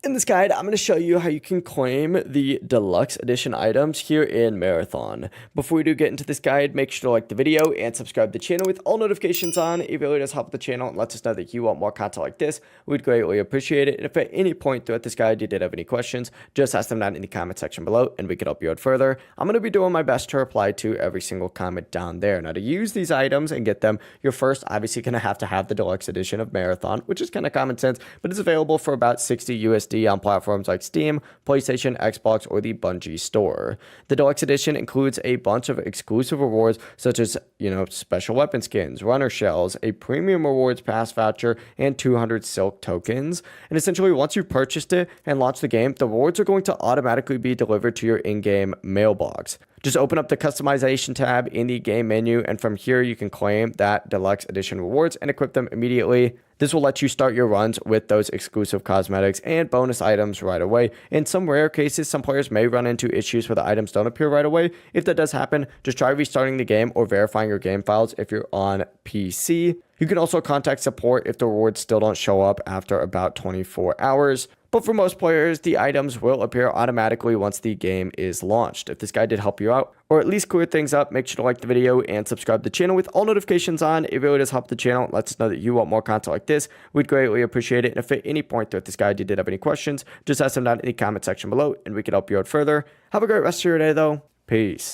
In this guide, I'm going to show you how you can claim the deluxe edition items here in Marathon. Before we do get into this guide, make sure to like the video and subscribe to the channel with all notifications on. It really does help the channel and lets us know that you want more content like this. We'd greatly appreciate it. And if at any point throughout this guide you did have any questions, just ask them down in the comment section below and we can help you out further. I'm going to be doing my best to reply to every single comment down there. Now, to use these items and get them, you're first obviously going to have the deluxe edition of Marathon, which is kind of common sense, but it's available for about 60 USD on platforms like Steam, PlayStation, Xbox, or the Bungie store. The Deluxe Edition includes a bunch of exclusive rewards such as, special weapon skins, runner shells, a premium rewards pass voucher, and 200 silk tokens. And essentially, once you've purchased it and launched the game, the rewards are going to automatically be delivered to your in-game mailbox. Just open up the customization tab in the game menu, and from here you can claim that deluxe edition rewards and equip them immediately. This will let you start your runs with those exclusive cosmetics and bonus items right away. In some rare cases, some players may run into issues where the items don't appear right away. If that does happen, just try restarting the game or verifying your game files if you're on PC. You can also contact support if the rewards still don't show up after about 24 hours. But for most players, the items will appear automatically once the game is launched. If this guide did help you out, or at least clear things up, make sure to like the video and subscribe to the channel with all notifications on. It really does help the channel. It lets us know that you want more content like this. We'd greatly appreciate it. And if at any point throughout this guide you did have any questions, just ask them down in the comment section below and we can help you out further. Have a great rest of your day though. Peace.